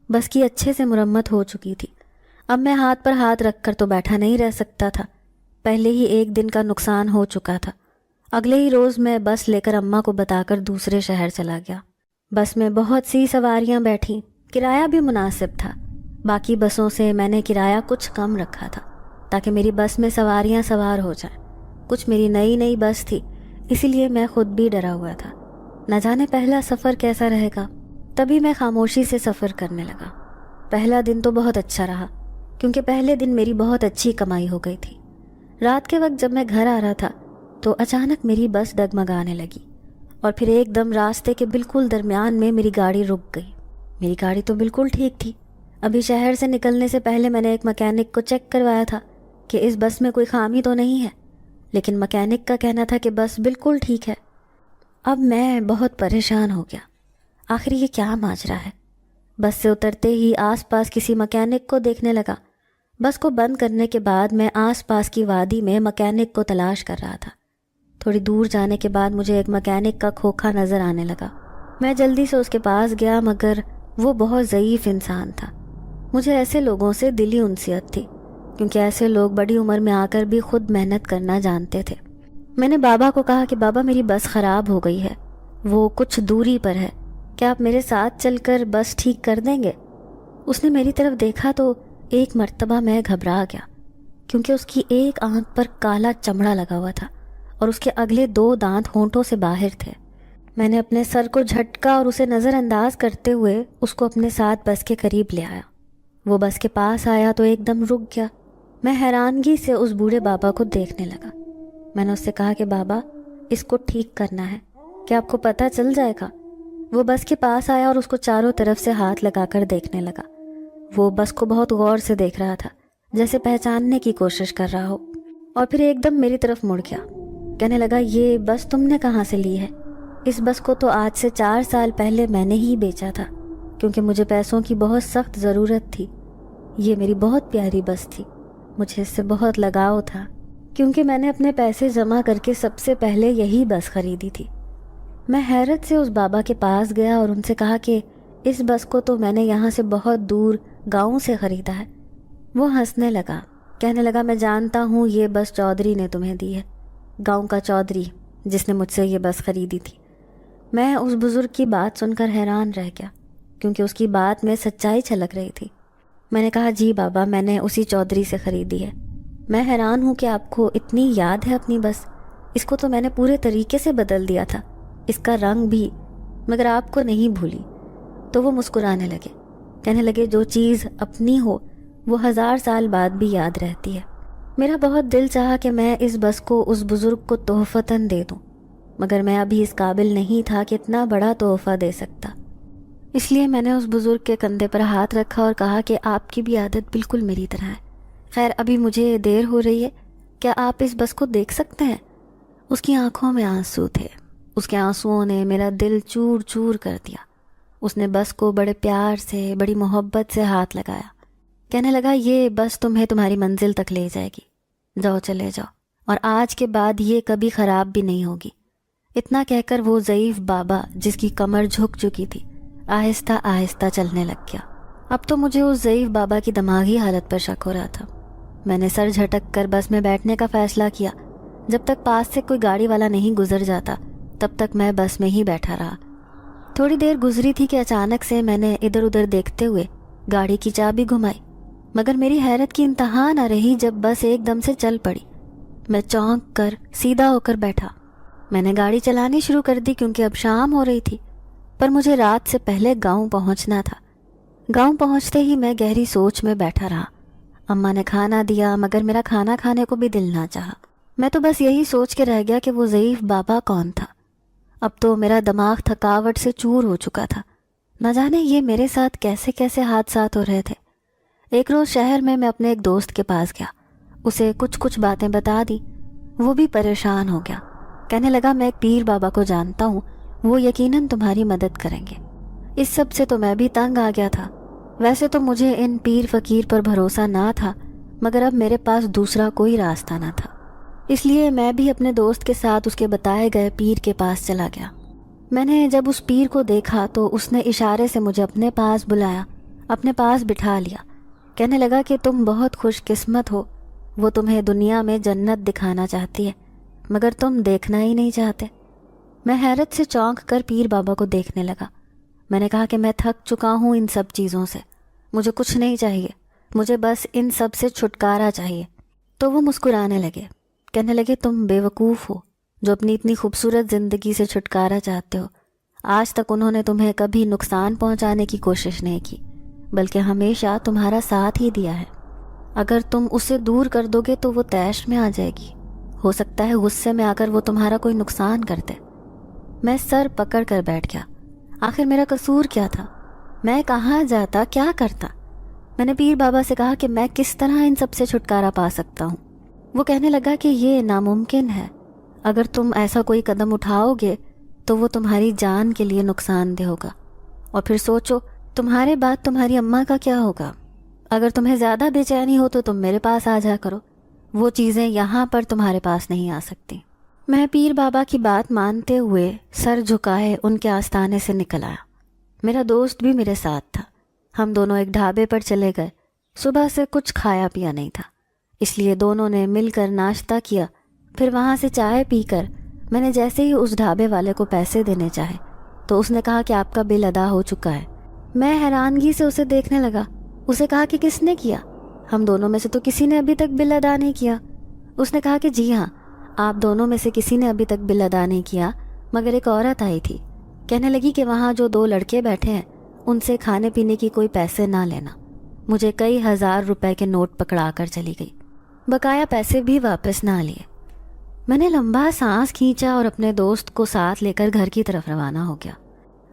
بس کی اچھے سے مرمت ہو چکی تھی، اب میں ہاتھ پر ہاتھ رکھ کر تو بیٹھا نہیں رہ سکتا تھا۔ پہلے ہی ایک دن کا نقصان ہو چکا تھا۔ اگلے ہی روز میں بس لے کر اماں کو بتا کر دوسرے شہر چلا گیا۔ بس میں بہت سی سواریاں بیٹھیں، کرایہ بھی مناسب تھا۔ باقی بسوں سے میں نے کرایہ کچھ کم رکھا تھا تاکہ میری بس میں سواریاں سوار ہو جائیں۔ کچھ میری نئی بس تھی، اسی لیے میں خود بھی ڈرا ہوا تھا، نہ جانے پہلا سفر کیسا رہے گا۔ تبھی میں خاموشی سے سفر کرنے لگا۔ پہلا دن تو بہت اچھا رہا، کیونکہ پہلے دن میری بہت اچھی کمائی ہو گئی تھی۔ رات کے وقت جب میں گھر آ رہا تھا تو اچانک میری بس ڈگمگانے لگی اور پھر ایک دم راستے کے بالکل درمیان میں میری گاڑی رک گئی۔ میری گاڑی تو بالکل ٹھیک تھی، ابھی شہر سے نکلنے سے پہلے میں نے ایک مکینک کو چیک کروایا تھا کہ اس بس میں کوئی خامی تو نہیں ہے، لیکن مکینک کا کہنا تھا کہ بس بالکل ٹھیک ہے۔ اب میں بہت پریشان ہو گیا، آخر یہ کیا ماجرا ہے۔ بس سے اترتے ہی آس پاس کسی مکینک کو دیکھنے لگا۔ بس کو بند کرنے کے بعد میں آس پاس کی وادی میں مکینک کو تلاش کر رہا تھا۔ تھوڑی دور جانے کے بعد مجھے ایک مکینک کا کھوکھا نظر آنے لگا۔ میں جلدی سے اس کے پاس گیا، مگر وہ بہت ضعیف انسان تھا۔ مجھے ایسے لوگوں سے دلی انسیت تھی، کیونکہ ایسے لوگ بڑی عمر میں آ کر بھی خود محنت کرنا جانتے تھے۔ میں نے بابا کو کہا کہ بابا میری بس خراب ہو گئی ہے، وہ کچھ دوری پر ہے، کیا آپ میرے ساتھ چل کر بس ٹھیک کر دیں گے؟ اس نے میری طرف دیکھا تو ایک مرتبہ میں گھبرا گیا، کیونکہ اس کی ایک آنکھ پر کالا چمڑا لگا ہوا تھا اور اس کے اگلے 2 دانت ہونٹوں سے باہر تھے۔ میں نے اپنے سر کو جھٹکا اور اسے نظر انداز کرتے ہوئے اس کو اپنے ساتھ بس کے قریب لے آیا۔ وہ بس کے پاس آیا تو ایک دم رک گیا۔ میں حیرانگی سے اس بوڑھے بابا کو دیکھنے لگا۔ میں نے اس سے کہا کہ بابا اس کو ٹھیک کرنا ہے، کیا آپ کو پتہ چل جائے گا؟ وہ بس کے پاس آیا اور اس کو چاروں طرف سے ہاتھ لگا کر دیکھنے لگا۔ وہ بس کو بہت غور سے دیکھ رہا تھا، جیسے پہچاننے کی کوشش کر رہا ہو، اور پھر ایک دم میری طرف مڑ گیا۔ کہنے لگا یہ بس تم نے کہاں سے لی ہے؟ اس بس کو تو آج سے 4 سال پہلے میں نے ہی بیچا تھا، کیونکہ مجھے پیسوں کی بہت سخت ضرورت تھی۔ یہ میری بہت پیاری بس تھی، مجھے اس سے بہت لگاؤ تھا، کیونکہ میں نے اپنے پیسے جمع کر کے سب سے پہلے یہی بس خریدی تھی۔ میں حیرت سے اس بابا کے پاس گیا اور ان سے کہا کہ اس بس کو تو میں نے یہاں سے بہت دور گاؤں سے خریدا ہے۔ وہ ہنسنے لگا، کہنے لگا میں جانتا ہوں یہ بس چودھری نے تمہیں دی ہے، گاؤں کا چودھری جس نے مجھ سے یہ بس خریدی تھی۔ میں اس بزرگ کی بات سن کر حیران رہ گیا، کیونکہ اس کی بات میں سچائی چھلک رہی تھی۔ میں نے کہا جی بابا، میں نے اسی چودھری سے خریدی ہے۔ میں حیران ہوں کہ آپ کو اتنی یاد ہے اپنی بس، اس کو تو میں نے پورے طریقے سے بدل دیا تھا، اس کا رنگ بھی، مگر آپ کو نہیں بھولی۔ تو وہ مسکرانے لگے، کہنے لگے جو چیز اپنی ہو وہ 1000 سال بعد بھی یاد رہتی ہے۔ میرا بہت دل چاہا کہ میں اس بس کو اس بزرگ کو تحفتاً دے دوں، مگر میں ابھی اس قابل نہیں تھا کہ اتنا بڑا تحفہ دے سکتا۔ اس لیے میں نے اس بزرگ کے کندھے پر ہاتھ رکھا اور کہا کہ آپ کی بھی عادت بالکل میری طرح ہے، خیر ابھی مجھے دیر ہو رہی ہے، کیا آپ اس بس کو دیکھ سکتے ہیں؟ اس کی آنکھوں میں آنسو تھے، اس کے آنسوؤں نے میرا دل چور چور کر دیا۔ اس نے بس کو بڑے پیار سے، بڑی محبت سے ہاتھ لگایا، کہنے لگا یہ بس تمہیں تمہاری منزل تک لے جائے گی، جاؤ چلے جاؤ، اور آج کے بعد یہ کبھی خراب بھی نہیں ہوگی۔ اتنا کہہ کر وہ ضعیف بابا جس کی کمر جھک چکی تھی آہستہ آہستہ چلنے لگ گیا۔ اب تو مجھے اس ضعیف بابا کی دماغی حالت پر شک ہو رہا تھا۔ میں نے سر جھٹک کر بس میں بیٹھنے کا فیصلہ کیا۔ جب تک پاس سے کوئی گاڑی والا نہیں گزر جاتا تب تک میں بس میں ہی بیٹھا رہا۔ تھوڑی دیر گزری تھی کہ اچانک سے میں نے ادھر ادھر دیکھتے ہوئے گاڑی کی چابی گھمائی، مگر میری حیرت کی انتہا نہ رہی جب بس ایک دم سے چل پڑی۔ میں چونک کر سیدھا ہو کر بیٹھا۔ میں نے گاڑی چلانی شروع کر دی کیونکہ اب شام ہو رہی تھی، پر مجھے رات سے پہلے گاؤں پہنچنا تھا۔ گاؤں پہنچتے ہی میں گہری سوچ میں بیٹھا رہا۔ اماں نے کھانا دیا مگر میرا کھانا کھانے کو بھی دل نہ چاہا۔ میں تو بس یہی سوچ کے رہ گیا کہ وہ ضعیف بابا کون تھا۔ اب تو میرا دماغ تھکاوٹ سے چور ہو چکا تھا، نہ جانے یہ میرے ساتھ کیسے کیسے حادثات ہو رہے تھے۔ ایک روز شہر میں اپنے ایک دوست کے پاس گیا، اسے کچھ باتیں بتا دی۔ وہ بھی پریشان ہو گیا، کہنے لگا میں ایک پیر بابا کو جانتا ہوں، وہ یقیناً تمہاری مدد کریں گے۔ اس سب سے تو میں بھی تنگ آ گیا تھا۔ ویسے تو مجھے ان پیر فقیر پر بھروسہ نہ تھا، مگر اب میرے پاس دوسرا کوئی راستہ نہ تھا، اس لیے میں بھی اپنے دوست کے ساتھ اس کے بتائے گئے پیر کے پاس چلا گیا۔ میں نے جب اس پیر کو دیکھا تو اس نے اشارے سے مجھے اپنے پاس بلایا، اپنے پاس بٹھا لیا، کہنے لگا کہ تم بہت خوش قسمت ہو، وہ تمہیں دنیا میں جنت دکھانا چاہتی ہے مگر تم دیکھنا ہی نہیں چاہتے۔ میں حیرت سے چونک کر پیر بابا کو دیکھنے لگا۔ میں نے کہا کہ میں تھک چکا ہوں ان سب چیزوں سے، مجھے کچھ نہیں چاہیے، مجھے بس ان سب سے چھٹکارا چاہیے۔ تو وہ مسکرانے لگے، کہنے لگے تم بے وقوف ہو جو اپنی اتنی خوبصورت زندگی سے چھٹکارا چاہتے ہو۔ آج تک انہوں نے تمہیں کبھی نقصان پہنچانے کی کوشش نہیں کی، بلکہ ہمیشہ تمہارا ساتھ ہی دیا ہے۔ اگر تم اسے دور کر دو گے تو وہ طیش میں آ جائے گی، ہو سکتا ہے غصے میں آ کر وہ تمہارا کوئی نقصان کر دے۔ میں سر پکڑ کر بیٹھ گیا۔ آخر میرا قصور کیا تھا؟ میں کہاں جاتا، کیا کرتا؟ میں نے پیر بابا سے کہا کہ میں کس طرح ان سب سے چھٹکارا پا سکتا ہوں۔ وہ کہنے لگا کہ یہ ناممکن ہے، اگر تم ایسا کوئی قدم اٹھاؤ گے تو وہ تمہاری جان کے لیے نقصان دہ ہوگا، اور پھر سوچو تمہارے بعد تمہاری اماں کا کیا ہوگا۔ اگر تمہیں زیادہ بے چینی ہو تو تم میرے پاس آ جا کرو، وہ چیزیں یہاں پر تمہارے پاس نہیں آ سکتی۔ میں پیر بابا کی بات مانتے ہوئے سر جھکائے ان کے آستانے سے نکل آیا۔ میرا دوست بھی میرے ساتھ تھا۔ ہم دونوں ایک ڈھابے پر چلے گئے۔ صبح سے کچھ کھایا پیا نہیں تھا، اس لیے دونوں نے مل کر ناشتہ کیا۔ پھر وہاں سے چائے پی کر میں نے جیسے ہی اس ڈھابے والے کو پیسے دینے چاہے تو اس نے کہا کہ آپ کا بل ادا ہو چکا ہے۔ میں حیرانگی سے اسے دیکھنے لگا۔ اسے کہا کہ کس نے کیا؟ ہم دونوں میں سے تو کسی نے ابھی تک بل ادا نہیں کیا۔ اس نے کہا کہ جی ہاں، آپ دونوں میں سے کسی نے ابھی تک بل ادا نہیں کیا، مگر ایک عورت آئی تھی، کہنے لگی کہ وہاں جو 2 لڑکے بیٹھے ہیں ان سے کھانے پینے کی کوئی پیسے نہ لینا۔ مجھے کئی ہزار روپے کے نوٹ پکڑا کر چلی گئی، بقایا پیسے بھی واپس نہ لیے۔ میں نے لمبا سانس کھینچا اور اپنے دوست کو ساتھ لے کر گھر کی طرف روانہ ہو گیا۔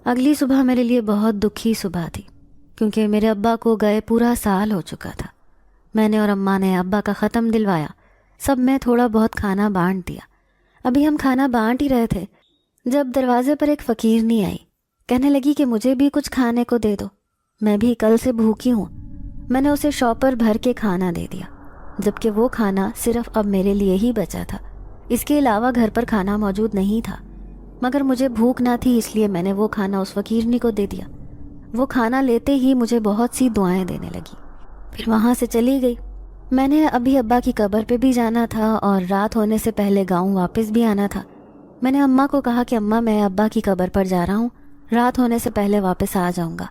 اگلی صبح میرے لیے بہت دکھی صبح تھی، کیونکہ میرے ابا کو گئے پورا سال ہو چکا تھا۔ میں نے اور اماں نے ابا کا ختم دلوایا، سب میں تھوڑا بہت کھانا بانٹ دیا۔ ابھی ہم کھانا بانٹ ہی رہے تھے جب دروازے پر ایک فقیرنی آئی، کہنے لگی کہ مجھے بھی کچھ کھانے کو دے دو، میں بھی کل سے بھوکی ہوں۔ میں نے اسے شاپر بھر کے کھانا دے دیا، جبکہ وہ کھانا صرف اب میرے لیے ہی بچا تھا، اس کے علاوہ گھر پر کھانا موجود نہیں تھا۔ مگر مجھے بھوک نہ تھی، اس لیے میں نے وہ کھانا اس فقیرنی کو دے دیا۔ وہ کھانا لیتے ہی مجھے بہت سی دعائیں دینے لگی، پھر وہاں سے چلی گئی۔ میں نے ابھی ابا کی قبر پہ بھی جانا تھا اور رات ہونے سے پہلے گاؤں واپس بھی آنا تھا۔ میں نے اماں کو کہا کہ اماں میں ابا کی قبر پر جا رہا ہوں، رات ہونے سے پہلے واپس آ جاؤں گا۔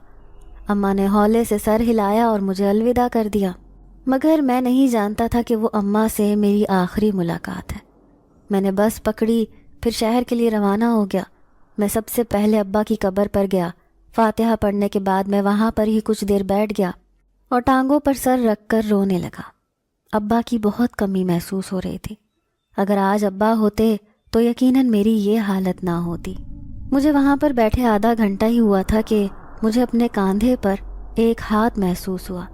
اماں نے ہولے سے سر ہلایا اور مجھے الوداع کر دیا، مگر میں نہیں جانتا تھا کہ وہ اماں سے میری آخری ملاقات ہے۔ میں نے بس پکڑی، پھر شہر کے لیے روانہ ہو گیا۔ میں سب سے پہلے ابا کی قبر پر گیا۔ فاتحہ پڑھنے کے بعد میں وہاں پر ہی کچھ دیر بیٹھ گیا اور ٹانگوں پر سر رکھ کر رونے لگا۔ ابا کی بہت کمی محسوس ہو رہی تھی۔ اگر آج ابا ہوتے تو یقیناً میری یہ حالت نہ ہوتی۔ مجھے وہاں پر بیٹھے آدھا گھنٹہ ہی ہوا تھا کہ مجھے اپنے کاندھے پر ایک ہاتھ محسوس ہوا۔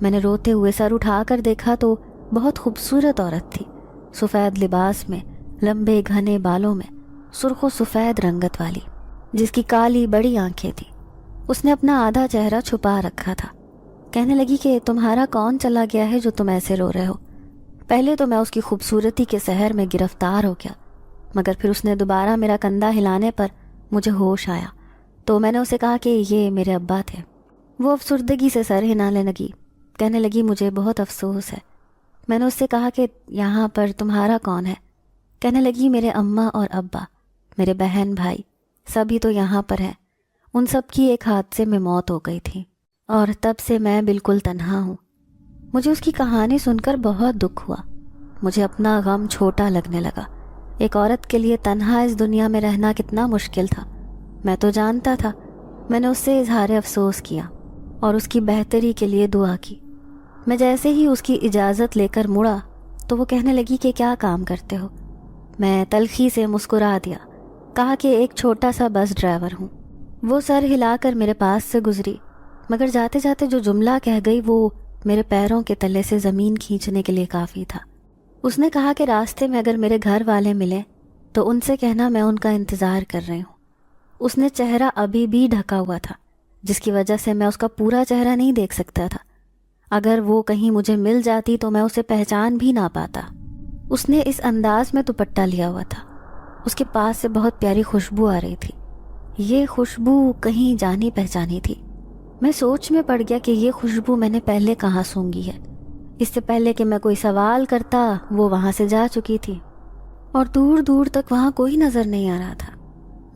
میں نے روتے ہوئے سر اٹھا کر دیکھا تو بہت خوبصورت عورت تھی، سفید لباس میں، لمبے گھنے بالوں میں، سرخ و سفید رنگت والی، جس کی کالی بڑی آنکھیں تھیں۔ اس نے اپنا آدھا چہرہ چھپا رکھا تھا۔ کہنے لگی کہ تمہارا کون چلا گیا ہے جو تم ایسے رو رہے ہو؟ پہلے تو میں اس کی خوبصورتی کے سحر میں گرفتار ہو گیا، مگر پھر اس نے دوبارہ میرا کندھا ہلانے پر مجھے ہوش آیا تو میں نے اسے کہا کہ یہ میرے ابا تھے۔ وہ افسردگی سے سر ہلانے لگی، کہنے لگی مجھے بہت افسوس ہے۔ میں نے اس سے کہا کہ یہاں پر تمہارا کون ہے؟ کہنے لگی میرے اماں اور ابا، میرے بہن بھائی سبھی تو یہاں پر ہیں، ان سب کی ایک حادثے میں موت ہو گئی تھی اور تب سے میں بالکل تنہا ہوں۔ مجھے اس کی کہانی سن کر بہت دکھ ہوا، مجھے اپنا غم چھوٹا لگنے لگا۔ ایک عورت کے لیے تنہا اس دنیا میں رہنا کتنا مشکل تھا، میں تو جانتا تھا۔ میں نے اس سے اظہار افسوس کیا اور اس کی بہتری کے لیے دعا کی۔ میں جیسے ہی اس کی اجازت لے کر مڑا تو وہ کہنے لگی کہ کیا کام کرتے ہو؟ میں تلخی سے مسکرا دیا، کہا کہ ایک چھوٹا سا بس ڈرائیور ہوں۔ وہ سر ہلا کر میرے پاس سے گزری، مگر جاتے جاتے جو جملہ کہہ گئی وہ میرے پیروں کے تلے سے زمین کھینچنے کے لیے کافی تھا۔ اس نے کہا کہ راستے میں اگر میرے گھر والے ملے تو ان سے کہنا میں ان کا انتظار کر رہی ہوں۔ اس نے چہرہ ابھی بھی ڈھکا ہوا تھا، جس کی وجہ سے میں اس کا پورا چہرہ نہیں دیکھ سکتا تھا۔ اگر وہ کہیں مجھے مل جاتی تو میں اسے پہچان بھی نہ پاتا۔ اس نے اس انداز میں دوپٹہ لیا ہوا تھا، اس کے پاس سے بہت پیاری خوشبو آ رہی تھی۔ یہ خوشبو کہیں جانی پہچانی تھی۔ میں سوچ میں پڑ گیا کہ یہ خوشبو میں نے پہلے کہاں سونگھی ہے۔ اس سے پہلے کہ میں کوئی سوال کرتا وہ وہاں سے جا چکی تھی اور دور دور تک وہاں کوئی نظر نہیں آ رہا تھا۔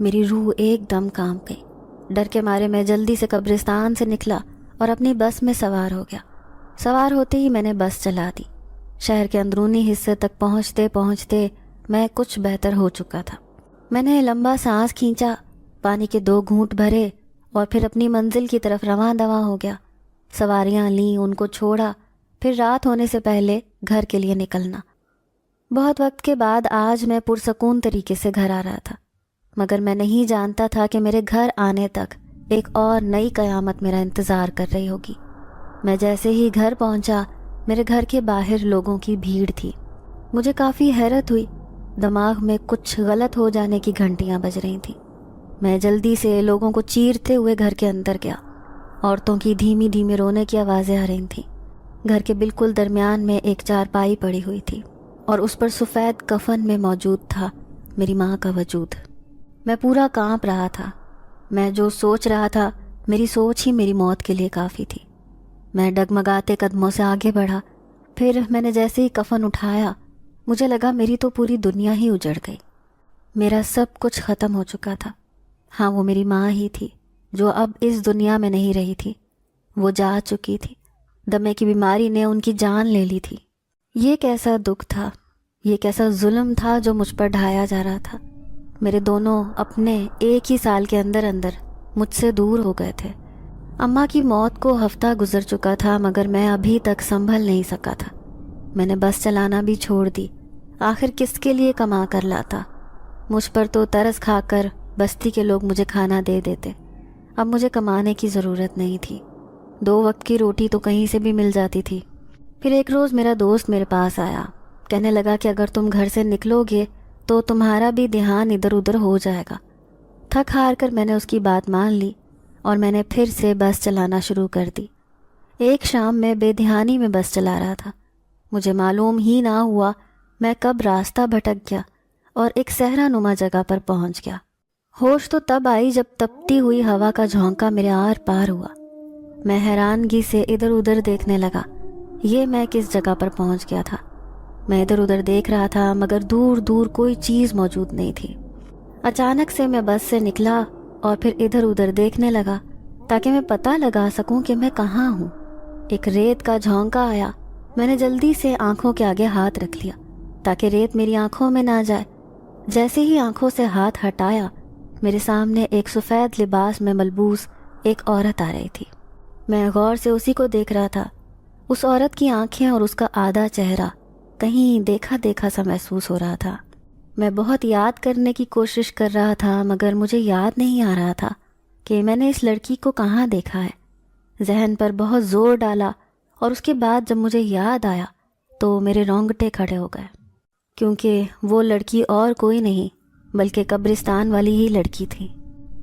میری روح ایک دم کانپ گئی۔ ڈر کے مارے میں جلدی سے قبرستان سے نکلا اور اپنی بس میں سوار ہو گیا۔ سوار ہوتے ہی میں نے بس چلا دی۔ شہر کے اندرونی حصے تک پہنچتے پہنچتے میں کچھ بہتر ہو چکا تھا۔ میں نے لمبا سانس کھینچا، پانی کے 2 گھونٹ بھرے اور پھر اپنی منزل کی طرف رواں دواں ہو گیا۔ سواریاں لیں، ان کو چھوڑا، پھر رات ہونے سے پہلے گھر کے لیے نکلنا۔ بہت وقت کے بعد آج میں پرسکون طریقے سے گھر آ رہا تھا، مگر میں نہیں جانتا تھا کہ میرے گھر آنے تک ایک اور نئی قیامت میرا انتظار کر رہی ہوگی۔ میں جیسے ہی گھر پہنچا، میرے گھر کے باہر لوگوں کی بھیڑ تھی۔ مجھے کافی حیرت ہوئی، دماغ میں کچھ غلط ہو جانے کی گھنٹیاں بج رہی تھیں۔ میں جلدی سے لوگوں کو چیرتے ہوئے گھر کے اندر گیا۔ عورتوں کی دھیمی دھیمی رونے کی آوازیں آ رہی تھیں۔ گھر کے بالکل درمیان میں ایک چارپائی پڑی ہوئی تھی اور اس پر سفید کفن میں موجود تھا میری ماں کا وجود۔ میں پورا کانپ رہا تھا۔ میں جو سوچ رہا تھا، میری سوچ ہی میری موت کے لیے کافی تھی۔ میں ڈگمگاتے قدموں سے آگے بڑھا۔ پھر میں نے جیسے ہی کفن اٹھایا، مجھے لگا میری تو پوری دنیا ہی اجڑ گئی۔ میرا سب کچھ ختم ہو چکا تھا۔ ہاں، وہ میری ماں ہی تھی جو اب اس دنیا میں نہیں رہی تھی۔ وہ جا چکی تھی۔ دمے کی بیماری نے ان کی جان لے لی تھی۔ یہ کیسا دکھ تھا، یہ کیسا ظلم تھا جو مجھ پر ڈھایا جا رہا تھا۔ میرے دونوں اپنے ایک ہی سال کے اندر اندر مجھ سے دور ہو گئے تھے۔ اماں کی موت کو ہفتہ گزر چکا تھا، مگر میں ابھی تک سنبھل نہیں سکا تھا۔ میں نے بس چلانا بھی چھوڑ دی۔ آخر کس کے لیے کما کر لاتا؟ مجھ پر تو ترس کھا کر بستی کے لوگ مجھے کھانا دے دیتے۔ اب مجھے کمانے کی ضرورت نہیں تھی۔ 2 وقت کی روٹی تو کہیں سے بھی مل جاتی تھی۔ پھر ایک روز میرا دوست میرے پاس آیا، کہنے لگا کہ اگر تم گھر سے نکلو گے تو تمہارا بھی دھیان ادھر ادھر ہو جائے گا۔ تھک ہار کر میں نے اس کی بات مان لی اور میں نے پھر سے بس چلانا شروع کر دی۔ ایک شام میں بے دھیانی میں بس چلا رہا تھا۔ مجھے معلوم ہی نہ ہوا میں کب راستہ بھٹک گیا اور ایک صحرا نما جگہ پر پہنچ گیا۔ ہوش تو تب آئی جب تپتی ہوئی ہوا کا جھونکا میرے آر پار ہوا۔ میں حیرانگی سے ادھر ادھر دیکھنے لگا۔ یہ میں کس جگہ پر پہنچ گیا تھا؟ میں ادھر ادھر دیکھ رہا تھا، مگر دور دور کوئی چیز موجود نہیں تھی۔ اچانک سے میں بس سے نکلا اور پھر ادھر ادھر دیکھنے لگا تاکہ میں پتہ لگا سکوں کہ میں کہاں ہوں۔ ایک ریت کا جھونکا آیا۔ میں نے جلدی سے آنکھوں کے آگے ہاتھ رکھ لیا تاکہ ریت میری آنکھوں میں نہ جائے۔ جیسے ہی آنکھوں سے ہاتھ ہٹایا، میرے سامنے ایک سفید لباس میں ملبوس ایک عورت آ رہی تھی۔ میں غور سے اسی کو دیکھ رہا تھا۔ اس عورت کی آنکھیں اور اس کا آدھا چہرہ کہیں دیکھا دیکھا سا محسوس ہو رہا تھا۔ میں بہت یاد کرنے کی کوشش کر رہا تھا، مگر مجھے یاد نہیں آ رہا تھا کہ میں نے اس لڑکی کو کہاں دیکھا ہے۔ ذہن پر بہت زور ڈالا اور اس کے بعد جب مجھے یاد آیا تو میرے رونگٹے کھڑے ہو گئے، کیونکہ وہ لڑکی اور کوئی نہیں بلکہ قبرستان والی ہی لڑکی تھی۔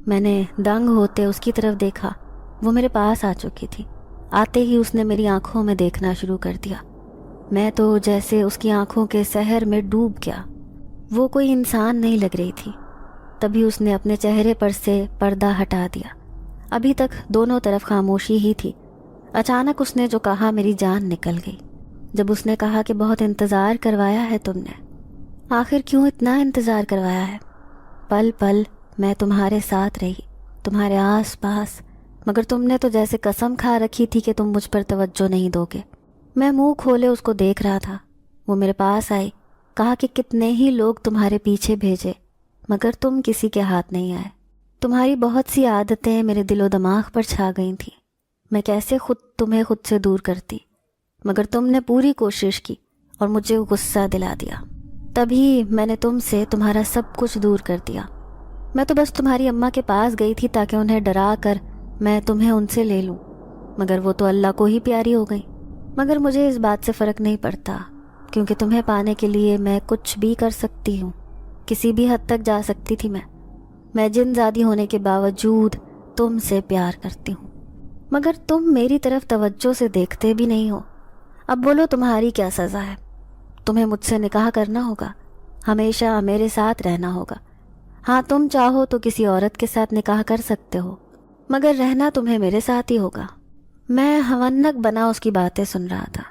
میں نے دنگ ہوتے اس کی طرف دیکھا۔ وہ میرے پاس آ چکی تھی۔ آتے ہی اس نے میری آنکھوں میں دیکھنا شروع کر دیا۔ میں تو جیسے اس کی آنکھوں کے سحر میں ڈوب گیا۔ وہ کوئی انسان نہیں لگ رہی تھی۔ تبھی اس نے اپنے چہرے پر سے پردہ ہٹا دیا۔ ابھی تک دونوں طرف خاموشی ہی تھی۔ اچانک اس نے جو کہا، میری جان نکل گئی جب اس نے کہا کہ بہت انتظار کروایا ہے تم نے۔ آخر کیوں اتنا انتظار کروایا ہے؟ پل پل میں تمہارے ساتھ رہی، تمہارے آس پاس، مگر تم نے تو جیسے قسم کھا رکھی تھی کہ تم مجھ پر توجہ نہیں دو گے۔ میں منہ کھولے اس کو دیکھ رہا تھا۔ وہ میرے پاس آئی، کہا کہ کتنے ہی لوگ تمہارے پیچھے بھیجے مگر تم کسی کے ہاتھ نہیں آئے۔ تمہاری بہت سی عادتیں میرے دل و دماغ پر چھا گئی تھیں۔ میں کیسے تمہیں خود سے دور کرتی، مگر تم نے پوری کوشش کی اور مجھے غصہ دلا دیا۔ تبھی میں نے تم سے تمہارا سب کچھ دور کر دیا۔ میں تو بس تمہاری اماں کے پاس گئی تھی تاکہ انہیں ڈرا کر میں تمہیں ان سے لے لوں، مگر وہ تو اللہ کو ہی پیاری ہو گئی۔ مگر مجھے اس بات سے فرق نہیں پڑتا، کیونکہ تمہیں پانے کے لیے میں کچھ بھی کر سکتی ہوں، کسی بھی حد تک جا سکتی تھی۔ میں جن زادی ہونے کے باوجود تم سے پیار کرتی ہوں، مگر تم میری طرف توجہ سے دیکھتے بھی نہیں ہو۔ اب بولو تمہاری کیا سزا ہے؟ تمہیں مجھ سے نکاح کرنا ہوگا، ہمیشہ میرے ساتھ رہنا ہوگا۔ ہاں، تم چاہو تو کسی عورت کے ساتھ نکاح کر سکتے ہو، مگر رہنا تمہیں میرے ساتھ ہی ہوگا۔ میں ہونک بنا اس کی باتیں سن رہا تھا۔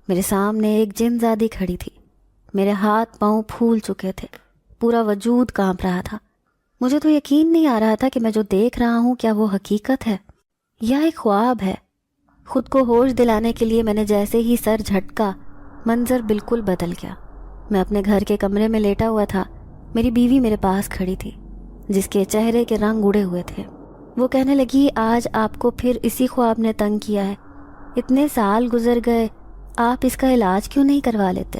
میرے سامنے ایک جن زادی کھڑی تھی۔ میرے ہاتھ پاؤں پھول چکے تھے، پورا وجود کانپ رہا تھا۔ مجھے تو یقین نہیں آ رہا تھا کہ میں جو دیکھ رہا ہوں کیا وہ حقیقت ہے یا ایک خواب ہے۔ خود کو ہوش دلانے کے لیے میں نے جیسے ہی سر جھٹکا، منظر بالکل بدل گیا۔ میں اپنے گھر کے کمرے میں لیٹا ہوا تھا۔ میری بیوی میرے پاس کھڑی تھی، جس کے چہرے کے رنگ اڑے ہوئے تھے۔ وہ کہنے لگی، آج آپ کو پھر اسی خواب نے تنگ کیا ہے؟ اتنے سال گزر گئے، آپ اس کا علاج کیوں نہیں کروا لیتے؟